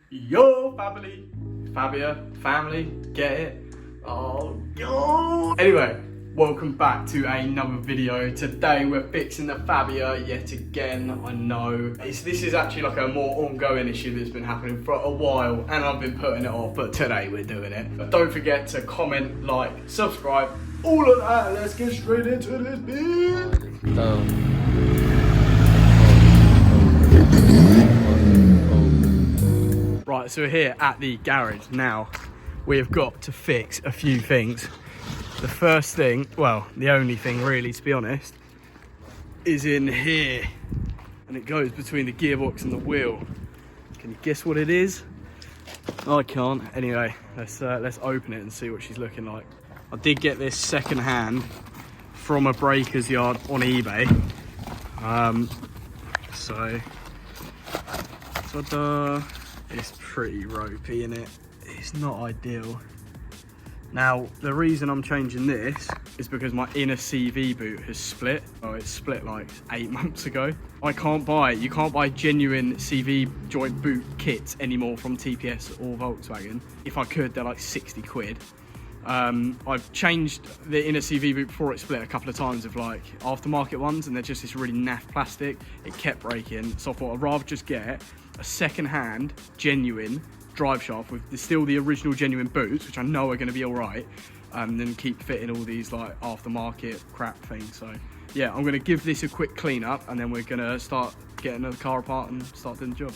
Yo, family, Fabia, family, get it? Oh, yo. Anyway, welcome back to another video. Today we're fixing the Fabia yet again. I know this is actually like a more ongoing issue that's been happening for a while, and I've been putting it off, but today we're doing it. But don't forget to comment, like, subscribe, all of that. Let's get straight into this bit. Right, so we're here at the garage now. We've got to fix a few things. The first thing, well, the only thing really, to be honest, is in here, and it goes between the gearbox and the wheel. Can you guess what it is? I can't. Anyway, let's open it and see what she's looking like. I did get this second hand from a breaker's yard on eBay. So it's pretty ropey, isn't it? It's not ideal. Now, the reason I'm changing this is because my inner CV boot has split. Oh, it split like 8 months ago. I can't buy it. You can't buy genuine CV joint boot kits anymore from TPS or Volkswagen. If I could, they're like 60 quid. I've changed the inner CV boot before it split a couple of times of like aftermarket ones, and they're just this really naff plastic. It kept breaking, so I thought I'd rather just get a second-hand, genuine drive shaft with still the original genuine boots, which I know are going to be all right, and then keep fitting all these like aftermarket crap things. So yeah, I'm going to give this a quick clean up, and then we're going to start getting the car apart and start doing the job.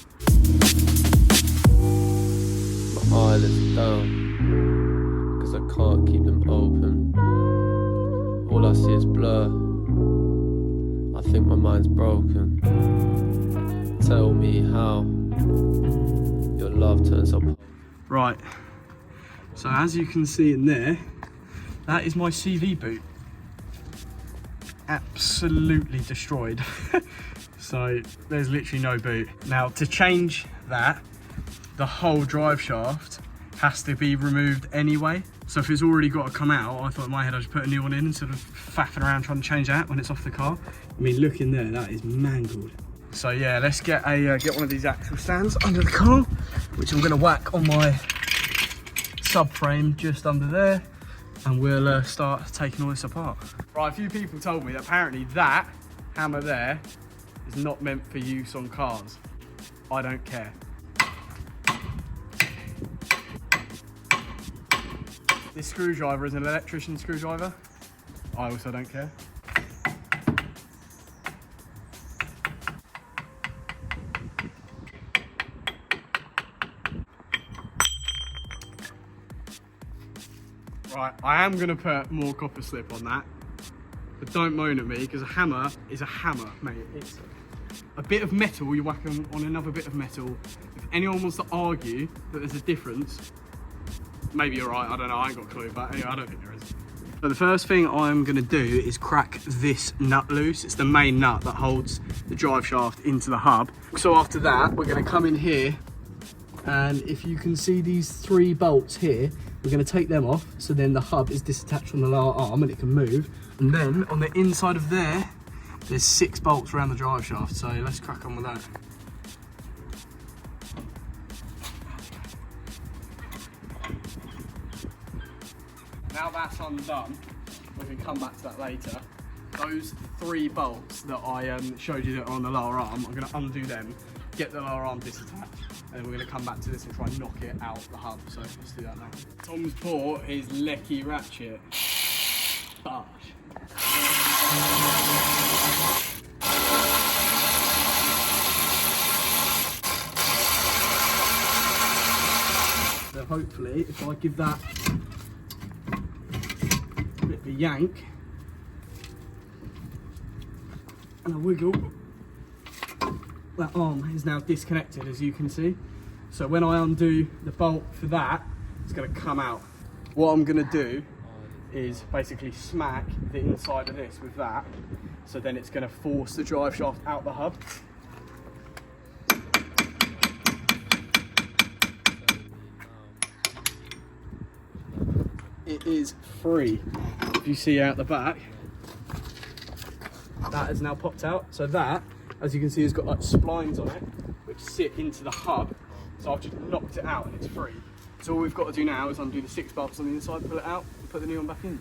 My eyelids down, cause I can't keep them open. All I see is blur. I think my mind's broken. Tell me how your love turns up. Right, so as you can see in there, that is my CV boot. Absolutely destroyed. So there's literally no boot. Now, to change that, the whole drive shaft has to be removed anyway. So if it's already got to come out, I thought in my head I'd just put a new one in instead of faffing around trying to change that when it's off the car. I mean, look in there, that is mangled. So yeah, let's get one of these axle stands under the car, which I'm going to whack on my subframe just under there, and we'll start taking all this apart. Right, a few people told me that apparently that hammer there is not meant for use on cars. I don't care. This screwdriver is an electrician screwdriver. I also don't care. Right, I am going to put more copper slip on that, but don't moan at me, because a hammer is a hammer, mate. It's a bit of metal, you whack on another bit of metal. If anyone wants to argue that there's a difference, maybe you're right, I don't know, I ain't got a clue, but anyway, I don't think there is. So the first thing I'm going to do is crack this nut loose. It's the main nut that holds the drive shaft into the hub. So after that, we're going to come in here, and if you can see these 3 bolts here, we're going to take them off, so then the hub is disattached from the lower arm and it can move. And then on the inside of there, there's 6 bolts around the drive shaft. So let's crack on with that. Now that's undone, we can come back to that later. Those 3 bolts that I showed you that are on the lower arm, I'm going to undo them, get the lower arm disattached, and we're going to come back to this and try and knock it out the hub. So let's do that now. Tom's bought his Lecky ratchet. Bosh. So hopefully, if I give that a bit of a yank and a wiggle, that arm is now disconnected, as you can see. So when I undo the bolt for that, it's going to come out. What I'm going to do is basically smack the inside of this with that, so then it's going to force the drive shaft out the hub. It is free. If you see out the back, that has now popped out. So that, as you can see, has got like splines on it, which sit into the hub So I've just knocked it out and it's free. So all we've got to do now is undo the 6 bolts on the inside, pull it out, and put the new one back in.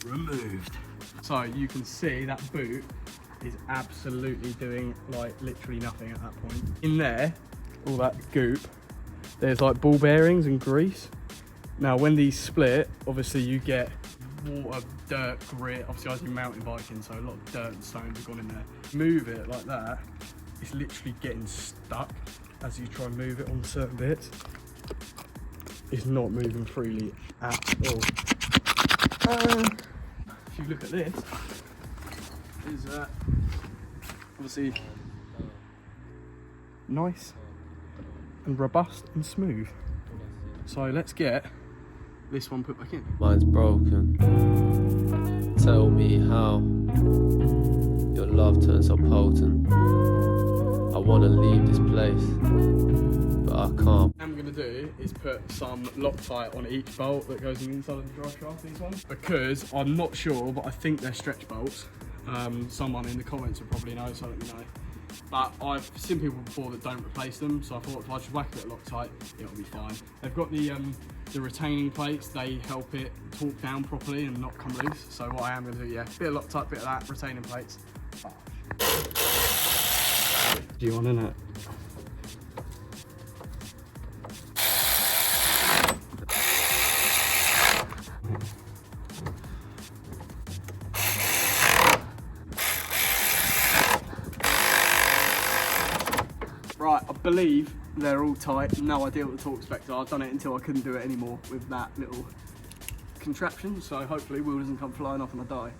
Removed. So you can see that boot is absolutely doing like literally nothing at that point. In there, all that goop, there's like ball bearings and grease. Now when these split, obviously you get water, dirt, grit. Obviously I do mountain biking, so a lot of dirt and stones have gone in there. Move it like that, it's literally getting stuck as you try and move it on certain bits. It's not moving freely at all. If you look at this, is obviously nice and robust and smooth. So let's get this one put back in. Mine's broken. Tell me how your love turns so potent. I wanna leave this place, but I can't. What I'm gonna do is put some Loctite on each bolt that goes in the inside of the drive shaft, these ones, because I'm not sure, but I think they're stretch bolts. Someone in the comments will probably know, so let me know. But I've seen people before that don't replace them, so I thought if I just whack a bit of Loctite, it'll be fine. They've got the retaining plates, they help it torque down properly and not come loose. So what I am gonna do, yeah, bit of Loctite, bit of that, retaining plates. Do you want in it? Right, I believe they're all tight. No idea what the torque specs are. I've done it until I couldn't do it anymore with that little contraption. So hopefully wheel doesn't come flying off and I die.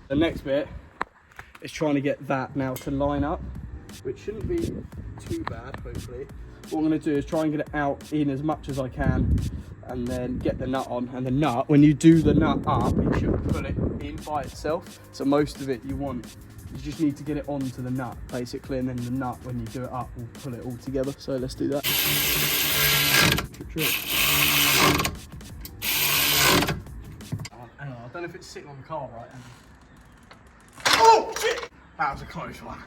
The next bit is trying to get that now to line up, which shouldn't be too bad, hopefully. What I'm gonna do is try and get it out in as much as I can and then get the nut on. And the nut, when you do the nut up, it should pull it in by itself. So most of it you just need to get it onto the nut, basically, and then the nut, when you do it up, will pull it all together. So let's do that. Oh, hang on, I don't know if it's sitting on the car right. Oh, shit! That was a close one.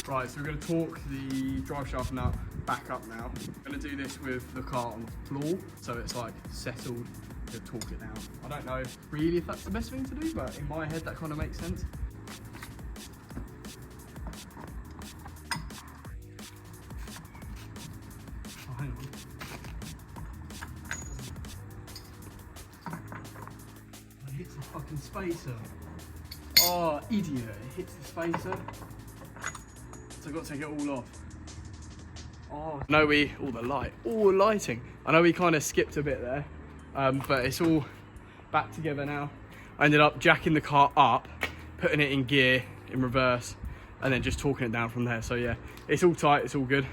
Right, so we're going to torque the drive shaft nut back up now. I'm going to do this with the car on the floor, so it's like settled to torque it down. I don't know really if that's the best thing to do, but in my head that kind of makes sense. Oh, hang on. It hits the fucking spacer. Oh, idiot, it hits the spacer. So I've got to take it all off. Oh, I know all the lighting. I know we kind of skipped a bit there, but it's all back together now. I ended up jacking the car up, putting it in gear, in reverse, and then just torquing it down from there. So yeah, it's all tight, it's all good.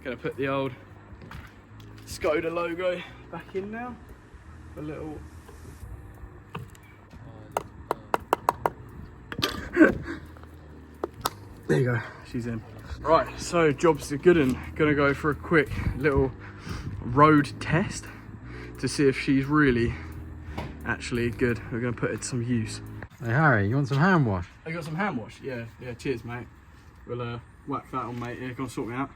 Gonna put the old Skoda logo back in now. A little... There you go, she's in. Right, so job's a good one. Gonna go for a quick little road test to see if she's really actually good. We're gonna put it to some use. Hey Harry, you want some hand wash? I got some hand wash, yeah, cheers mate. We'll whack that on mate, yeah, go and sort me out.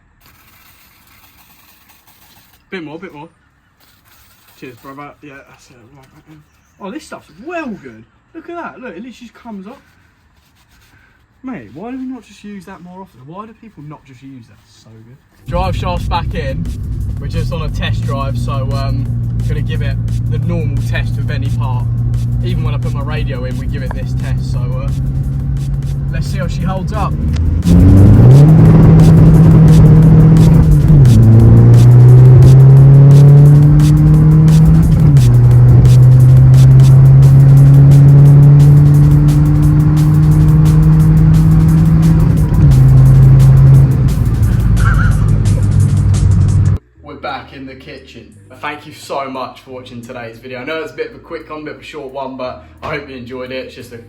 Bit more. Cheers brother, yeah, that's it, right back in. Oh, this stuff's well good. Look at that, look, it literally just comes off. Mate, why do we not just use that more often? Why do people not just use that? It's so good. Drive shaft's back in. We're just on a test drive, so gonna give it the normal test of any part. Even when I put my radio in, we give it this test. So let's see how she holds up. the kitchen. Thank you so much for watching today's video. I know it's a bit of a quick one, bit of a short one, but I hope you enjoyed it. It's just a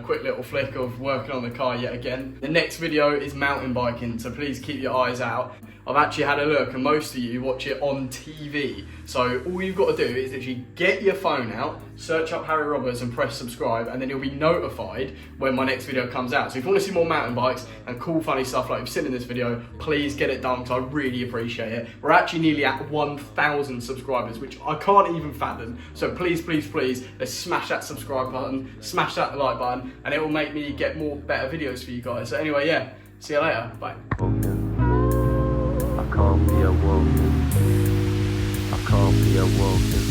quick little flick of working on the car yet again. The next video is mountain biking, so please keep your eyes out. I've actually had a look, and most of you watch it on TV. So all you've got to do is literally get your phone out, search up Harry Roberts and press subscribe, and then you'll be notified when my next video comes out. So if you want to see more mountain bikes and cool funny stuff like you've seen in this video, please get it done because I really appreciate it. We're actually nearly at 1,000 subscribers, which I can't even fathom. So please, please, please, let's smash that subscribe button, smash that like button, and it will make me get more better videos for you guys. So anyway, yeah, see you later, bye. I can't be awoken. I can't be awoken.